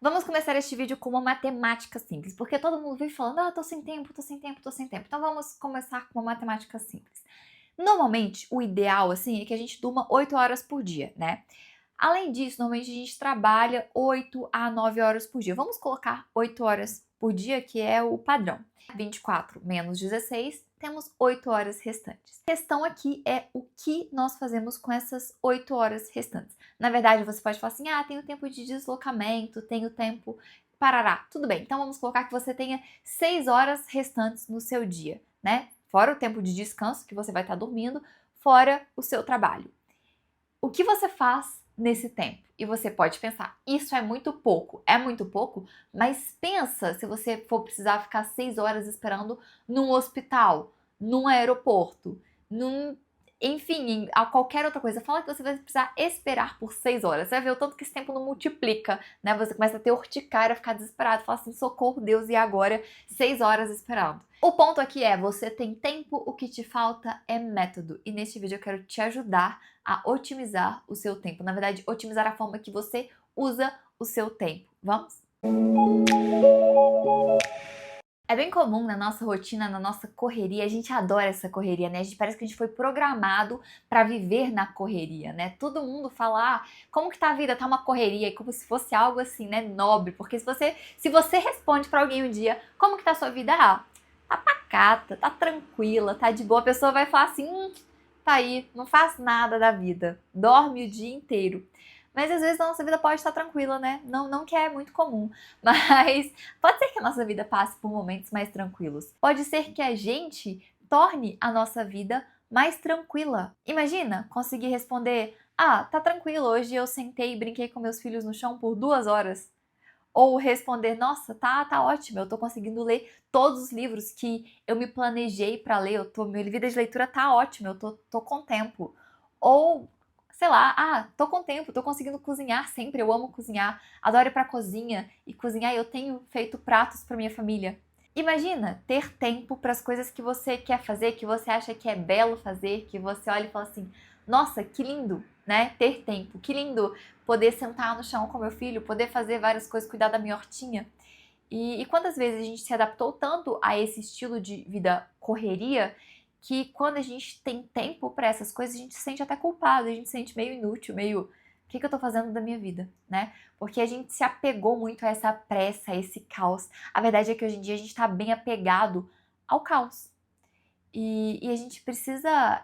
Vamos começar este vídeo com uma matemática simples, porque todo mundo vive falando, tô sem tempo, tô sem tempo, tô sem tempo. Então vamos começar com uma matemática simples. Normalmente, o ideal, assim, é que a gente durma 8 horas por dia, né? Além disso, normalmente a gente trabalha 8 a 9 horas por dia. Vamos colocar 8 horas por dia, que é o padrão. 24 menos 16, temos 8 horas restantes. A questão aqui é o que nós fazemos com essas 8 horas restantes. Na verdade, você pode falar assim, tenho tempo de deslocamento, tenho tempo... Parará, tudo bem. Então vamos colocar que você tenha 6 horas restantes no seu dia, né? Fora o tempo de descanso que você vai estar dormindo, fora o seu trabalho. O que você faz nesse tempo? E você pode pensar, isso é muito pouco, mas pensa se você for precisar ficar 6 horas esperando num hospital, num aeroporto, enfim, a qualquer outra coisa. Fala que você vai precisar esperar por 6 horas. Você vai ver o tanto que esse tempo não multiplica, né? Você começa a ter urticária, ficar desesperado, fala assim, socorro, Deus, e agora? 6 horas esperando. O ponto aqui é, você tem tempo, o que te falta é método. E neste vídeo eu quero te ajudar a otimizar o seu tempo. Na verdade, otimizar a forma que você usa o seu tempo. Vamos? É bem comum na nossa rotina, na nossa correria, a gente adora essa correria, né? A gente parece que a gente foi programado para viver na correria, né? Todo mundo fala, como que tá a vida? Tá uma correria, como se fosse algo assim, né, nobre. Porque se você responde para alguém um dia, como que tá a sua vida? Tá pacata, tá tranquila, tá de boa. A pessoa vai falar assim, tá aí, não faz nada da vida, dorme o dia inteiro. Mas às vezes a nossa vida pode estar tranquila, né? Não que é muito comum, mas pode ser que a nossa vida passe por momentos mais tranquilos. Pode ser que a gente torne a nossa vida mais tranquila. Imagina conseguir responder: tá tranquilo, hoje eu sentei e brinquei com meus filhos no chão por 2 horas. Ou responder: nossa, tá ótimo, eu tô conseguindo ler todos os livros que eu me planejei para ler, minha vida de leitura tá ótima, eu tô com tempo. Ou, sei lá, tô com tempo, tô conseguindo cozinhar sempre, eu amo cozinhar, adoro ir pra cozinha e cozinhar, e eu tenho feito pratos para minha família. Imagina ter tempo para as coisas que você quer fazer, que você acha que é belo fazer, que você olha e fala assim: nossa, que lindo, né? Ter tempo, que lindo poder sentar no chão com meu filho, poder fazer várias coisas, cuidar da minha hortinha. E quantas vezes a gente se adaptou tanto a esse estilo de vida correria que quando a gente tem tempo para essas coisas, a gente se sente até culpado, a gente se sente meio inútil, meio o que eu tô fazendo da minha vida, né? Porque a gente se apegou muito a essa pressa, a esse caos. A verdade é que hoje em dia a gente tá bem apegado ao caos. E a gente precisa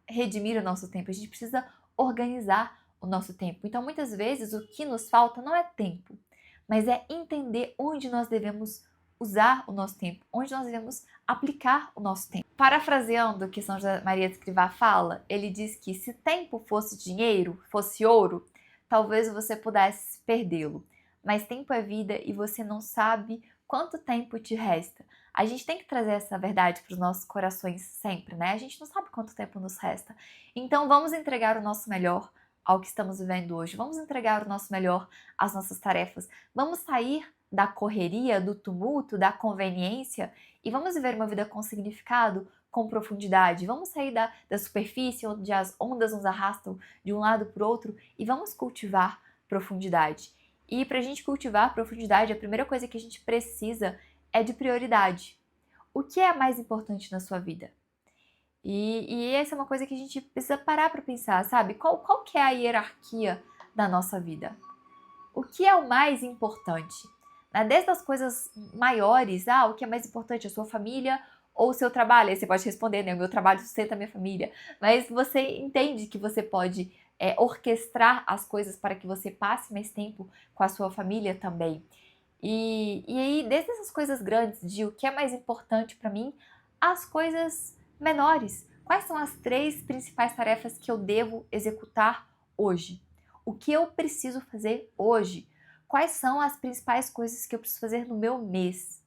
redimir o nosso tempo, a gente precisa organizar o nosso tempo. Então, muitas vezes, o que nos falta não é tempo, mas é entender onde nós devemos usar o nosso tempo, onde nós devemos aplicar o nosso tempo. Parafraseando o que São José Maria de Escrivá fala, ele diz que se tempo fosse dinheiro, fosse ouro, talvez você pudesse perdê-lo. Mas tempo é vida e você não sabe quanto tempo te resta. A gente tem que trazer essa verdade para os nossos corações sempre, né? A gente não sabe quanto tempo nos resta. Então vamos entregar o nosso melhor ao que estamos vivendo hoje. Vamos entregar o nosso melhor às nossas tarefas. Vamos sair da correria, do tumulto, da conveniência e vamos viver uma vida com significado, com profundidade. Vamos sair da superfície, onde as ondas nos arrastam de um lado para o outro e vamos cultivar profundidade. E para a gente cultivar profundidade, a primeira coisa que a gente precisa é de prioridade. O que é mais importante na sua vida? E essa é uma coisa que a gente precisa parar para pensar, sabe? Qual que é a hierarquia da nossa vida? O que é o mais importante? Né? Desde as coisas maiores, o que é mais importante? A sua família ou o seu trabalho? Aí você pode responder, né? O meu trabalho sustenta a minha família. Mas você entende que você pode orquestrar as coisas para que você passe mais tempo com a sua família também. E aí, desde essas coisas grandes, de o que é mais importante para mim, as coisas menores. Quais são as 3 principais tarefas que eu devo executar hoje? O que eu preciso fazer hoje? Quais são as principais coisas que eu preciso fazer no meu mês?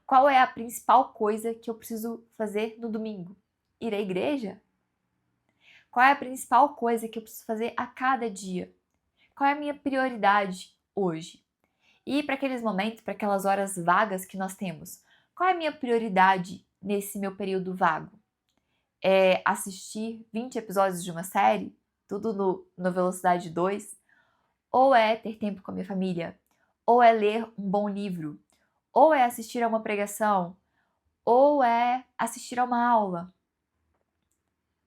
Qual é a principal coisa que eu preciso fazer no domingo? Ir à igreja? Qual é a principal coisa que eu preciso fazer a cada dia? Qual é a minha prioridade hoje? E para aqueles momentos, para aquelas horas vagas que nós temos, qual é a minha prioridade nesse meu período vago? É assistir 20 episódios de uma série, tudo no Velocidade 2? Ou é ter tempo com a minha família? ou é ler um bom livro, ou é assistir a uma pregação, ou é assistir a uma aula?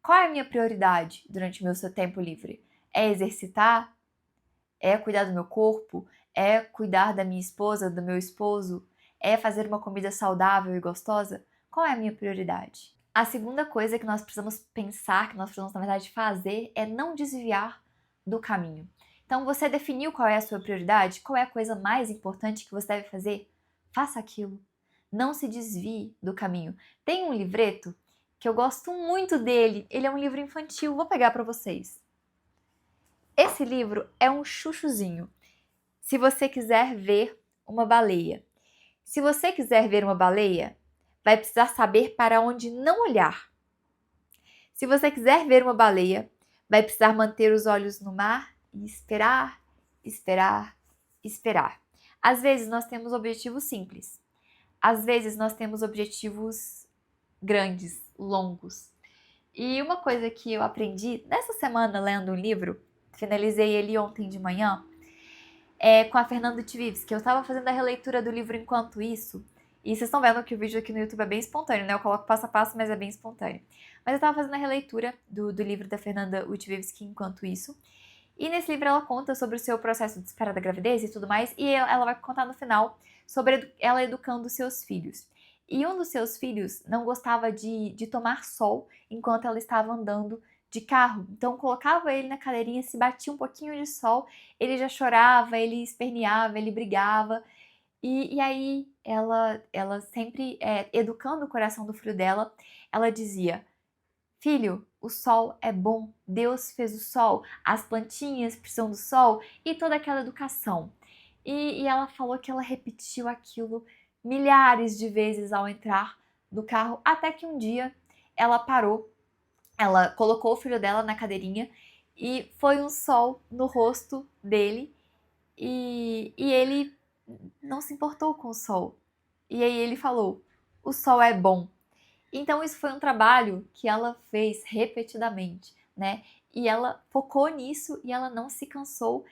Qual é a minha prioridade durante o meu tempo livre? É exercitar? É cuidar do meu corpo? É cuidar da minha esposa, do meu esposo? É fazer uma comida saudável e gostosa? Qual é a minha prioridade? A segunda coisa que nós precisamos pensar, que nós precisamos, na verdade, fazer, é não desviar do caminho. Então, você definiu qual é a sua prioridade? Qual é a coisa mais importante que você deve fazer? Faça aquilo. Não se desvie do caminho. Tem um livreto que eu gosto muito dele. Ele é um livro infantil. Vou pegar para vocês. Esse livro é um chuchuzinho. Se você quiser ver uma baleia. Se você quiser ver uma baleia, vai precisar saber para onde não olhar. Se você quiser ver uma baleia, vai precisar manter os olhos no mar e esperar, esperar, esperar. Às vezes nós temos objetivos simples. Às vezes nós temos objetivos grandes, longos. E uma coisa que eu aprendi nessa semana lendo um livro, finalizei ele ontem de manhã, é com a Fernanda Tvives, que eu estava fazendo a releitura do livro enquanto isso. E vocês estão vendo que o vídeo aqui no YouTube é bem espontâneo, né? Eu coloco passo a passo, mas é bem espontâneo. Mas eu estava fazendo a releitura do livro da Fernanda Utevski enquanto isso. E nesse livro ela conta sobre o seu processo de espera da gravidez e tudo mais. E ela vai contar no final sobre ela educando seus filhos. E um dos seus filhos não gostava de tomar sol enquanto ela estava andando de carro. Então colocava ele na cadeirinha, se batia um pouquinho de sol, ele já chorava, ele esperneava, ele brigava. E aí ela sempre, educando o coração do filho dela, ela dizia: filho, o sol é bom, Deus fez o sol, as plantinhas precisam do sol e toda aquela educação. E ela falou que ela repetiu aquilo milhares de vezes ao entrar no carro, até que um dia ela parou, ela colocou o filho dela na cadeirinha e foi um sol no rosto dele e ele não se importou com o sol. E aí ele falou: o sol é bom. Então isso foi um trabalho que ela fez repetidamente, né? E ela focou nisso e ela não se cansou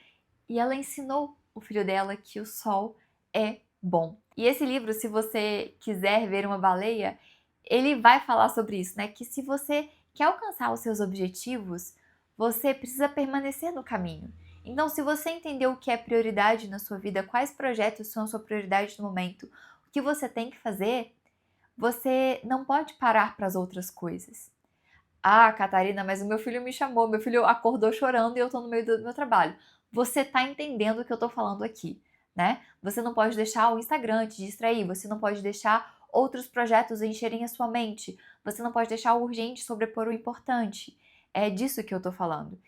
e ela ensinou o filho dela que o sol é bom. E esse livro, se você quiser ver uma baleia, ele vai falar sobre isso, né? Que se você quer alcançar os seus objetivos, você precisa permanecer no caminho. Então, se você entendeu o que é prioridade na sua vida, quais projetos são a sua prioridade no momento, o que você tem que fazer, você não pode parar para as outras coisas. Ah, Catarina, mas o meu filho me chamou, meu filho acordou chorando e eu estou no meio do meu trabalho. Você está entendendo o que eu estou falando aqui, né? Você não pode deixar o Instagram te distrair, você não pode deixar outros projetos encherem a sua mente, você não pode deixar o urgente sobrepor o importante. É disso que eu estou falando.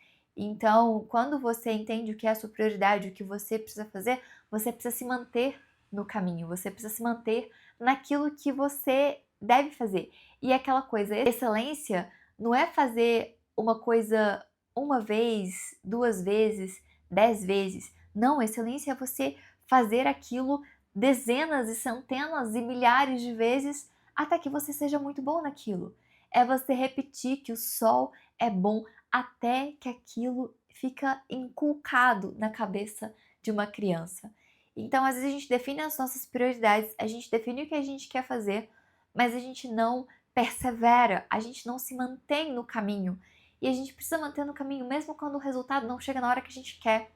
Então, quando você entende o que é a sua prioridade, o que você precisa fazer, você precisa se manter no caminho, você precisa se manter naquilo que você deve fazer. E aquela coisa, excelência não é fazer uma coisa uma vez, 2 vezes, 10 vezes. Não, excelência é você fazer aquilo dezenas e centenas e milhares de vezes até que você seja muito bom naquilo. É você repetir que o sol é bom até que aquilo fica inculcado na cabeça de uma criança. Então, às vezes a gente define as nossas prioridades, a gente define o que a gente quer fazer, mas a gente não persevera, a gente não se mantém no caminho. E a gente precisa manter no caminho, mesmo quando o resultado não chega na hora que a gente quer.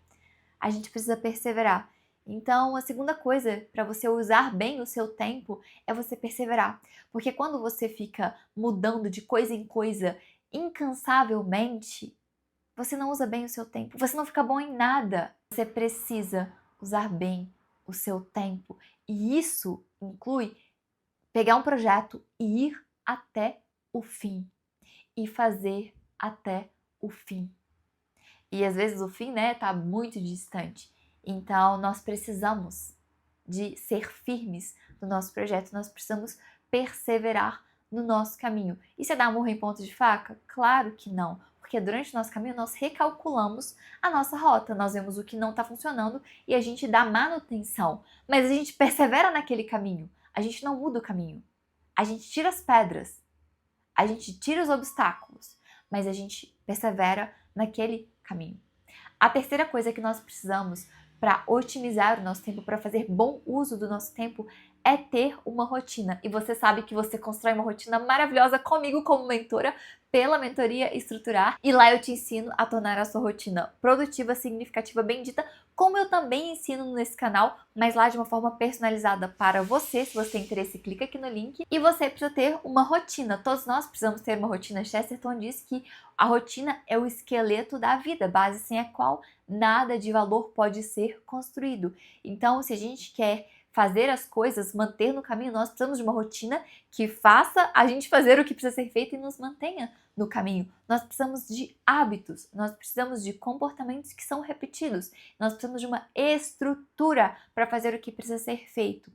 A gente precisa perseverar. Então, a segunda coisa para você usar bem o seu tempo é você perseverar. Porque quando você fica mudando de coisa em coisa incansavelmente, você não usa bem o seu tempo, você não fica bom em nada. Você precisa usar bem o seu tempo. E isso inclui pegar um projeto e ir até o fim. E fazer até o fim. E às vezes o fim, né, tá muito distante. Então nós precisamos de ser firmes no nosso projeto, nós precisamos perseverar no nosso caminho. E se dá murro em ponta de faca? Claro que não, porque durante o nosso caminho nós recalculamos a nossa rota, nós vemos o que não está funcionando e a gente dá manutenção, mas a gente persevera naquele caminho, a gente não muda o caminho, a gente tira as pedras, a gente tira os obstáculos, mas a gente persevera naquele caminho. A terceira coisa que nós precisamos para otimizar o nosso tempo, para fazer bom uso do nosso tempo, é ter uma rotina. E você sabe que você constrói uma rotina maravilhosa comigo como mentora, pela mentoria Estruturar. E lá eu te ensino a tornar a sua rotina produtiva, significativa, bendita, como eu também ensino nesse canal, mas lá de uma forma personalizada para você. Se você tem interesse, clica aqui no link. E você precisa ter uma rotina. Todos nós precisamos ter uma rotina. Chesterton diz que a rotina é o esqueleto da vida, base sem a qual nada de valor pode ser construído. Então, se a gente quer fazer as coisas, manter no caminho, nós precisamos de uma rotina que faça a gente fazer o que precisa ser feito e nos mantenha no caminho. Nós precisamos de hábitos, nós precisamos de comportamentos que são repetidos, nós precisamos de uma estrutura para fazer o que precisa ser feito.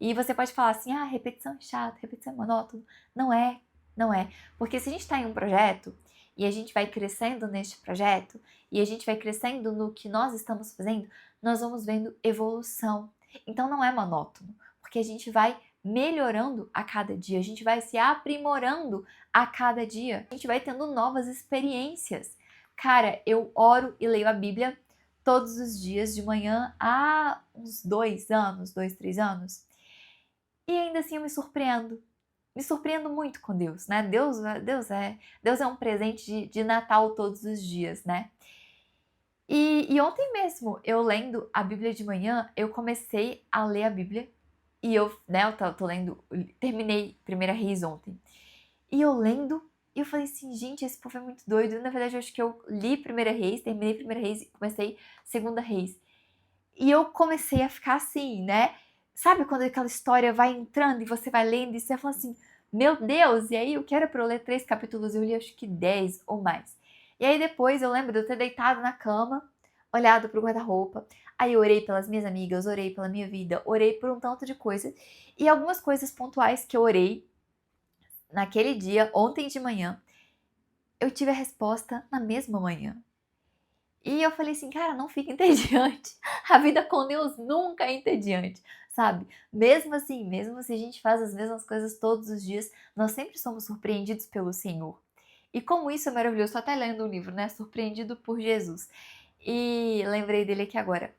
E você pode falar assim, repetição é chato, repetição é monótono. Não é, não é. Porque se a gente está em um projeto e a gente vai crescendo neste projeto e a gente vai crescendo no que nós estamos fazendo, nós vamos vendo evolução. Então não é monótono, porque a gente vai melhorando a cada dia, a gente vai se aprimorando a cada dia, a gente vai tendo novas experiências. Cara, eu oro e leio a Bíblia todos os dias de manhã há uns 2 anos, 2, 3 anos, e ainda assim eu me surpreendo. Me surpreendo muito com Deus, né? Deus é um presente de Natal todos os dias, né? E ontem mesmo, eu lendo a Bíblia de manhã, eu comecei a ler a Bíblia. E eu tô lendo, terminei Primeira Reis ontem. E eu lendo, e eu falei assim, gente, esse povo é muito doido. Na verdade, eu acho que eu li Primeira Reis, terminei Primeira Reis e comecei Segunda Reis. E eu comecei a ficar assim, né? Sabe quando aquela história vai entrando e você vai lendo e você fala assim, meu Deus, e aí o que era pra eu ler 3 capítulos, eu li acho que 10 ou mais. E aí depois eu lembro de eu ter deitado na cama, olhado pro guarda-roupa, aí eu orei pelas minhas amigas, orei pela minha vida, orei por um tanto de coisa. E algumas coisas pontuais que eu orei naquele dia, ontem de manhã, eu tive a resposta na mesma manhã. E eu falei assim, cara, não fica entediante. A vida com Deus nunca é entediante, sabe? Mesmo assim, mesmo se a gente faz as mesmas coisas todos os dias, nós sempre somos surpreendidos pelo Senhor. E como isso é maravilhoso, tô até lendo um livro, né? Surpreendido por Jesus. E lembrei dele aqui agora.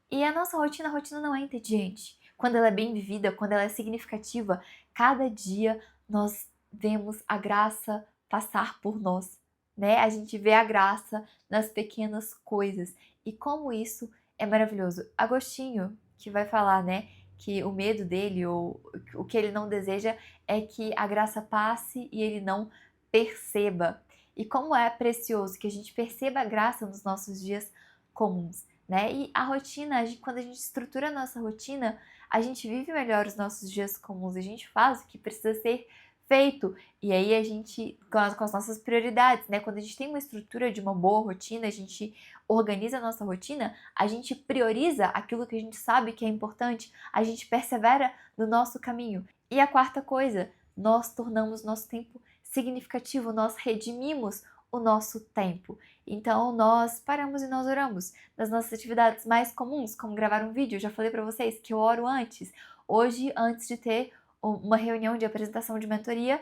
E a nossa rotina, não é entediante. Quando ela é bem vivida, quando ela é significativa, cada dia nós vemos a graça passar por nós, né? A gente vê a graça nas pequenas coisas. E como isso é maravilhoso. Agostinho, que vai falar, né, que o medo dele, ou o que ele não deseja, é que a graça passe e ele não perceba. E como é precioso que a gente perceba a graça nos nossos dias comuns, né? E a rotina, quando a gente estrutura a nossa rotina, a gente vive melhor os nossos dias comuns, a gente faz o que precisa ser feito. E aí a gente, com as nossas prioridades, né? Quando a gente tem uma estrutura de uma boa rotina, a gente organiza a nossa rotina, a gente prioriza aquilo que a gente sabe que é importante, a gente persevera no nosso caminho. E a quarta coisa, nós tornamos nosso tempo significativo, nós redimimos o nosso tempo. Então nós paramos e nós oramos nas nossas atividades mais comuns, como gravar um vídeo. Eu já falei para vocês que eu oro antes. Hoje, antes de ter uma reunião de apresentação de mentoria,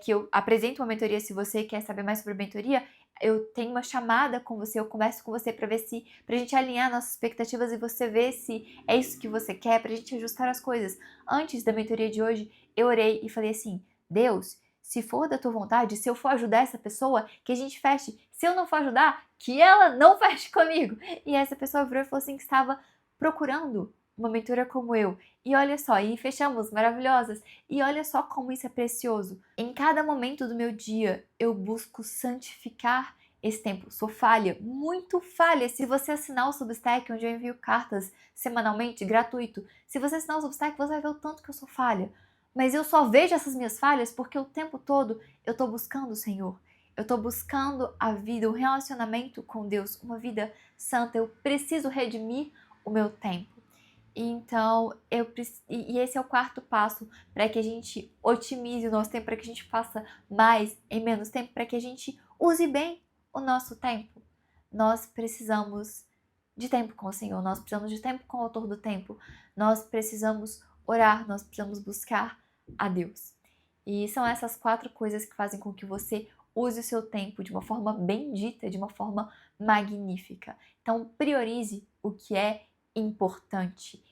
que eu apresento uma mentoria, se você quer saber mais sobre mentoria, eu tenho uma chamada com você, eu converso com você para ver se, pra gente alinhar nossas expectativas e você ver se é isso que você quer, pra gente ajustar as coisas. Antes da mentoria de hoje, eu orei e falei assim, Deus, se for da tua vontade, se eu for ajudar essa pessoa, que a gente feche. Se eu não for ajudar, que ela não feche comigo. E essa pessoa virou e falou assim que estava procurando uma mentora como eu. E olha só, e fechamos, maravilhosas. E olha só como isso é precioso. Em cada momento do meu dia, eu busco santificar esse tempo. Sou falha, muito falha. Se você assinar o Substack, onde eu envio cartas semanalmente, gratuito, se você assinar o Substack, você vai ver o tanto que eu sou falha. Mas eu só vejo essas minhas falhas porque o tempo todo eu tô buscando o Senhor. Eu tô buscando a vida, o relacionamento com Deus, uma vida santa. Eu preciso redimir o meu tempo. Então, e esse é o quarto passo para que a gente otimize o nosso tempo, para que a gente faça mais em menos tempo, para que a gente use bem o nosso tempo. Nós precisamos de tempo com o Senhor, nós precisamos de tempo com o Autor do tempo, nós precisamos orar, nós precisamos buscar a Deus. E são essas 4 coisas que fazem com que você use o seu tempo de uma forma bendita, de uma forma magnífica. Então, priorize o que é importante.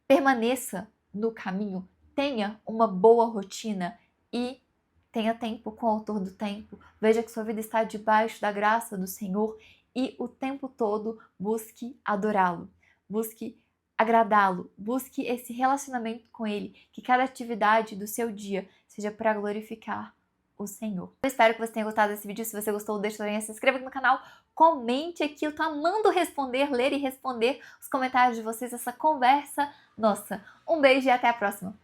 Permaneça no caminho, tenha uma boa rotina e tenha tempo com o autor do tempo. Veja que sua vida está debaixo da graça do Senhor e o tempo todo busque adorá-lo, busque agradá-lo, busque esse relacionamento com Ele, que cada atividade do seu dia seja para glorificar o Senhor. Eu espero que você tenha gostado desse vídeo. Se você gostou, deixa o joinha, se inscreva aqui no canal, comente aqui. Eu tô amando responder, ler e responder os comentários de vocês, essa conversa nossa. Um beijo e até a próxima!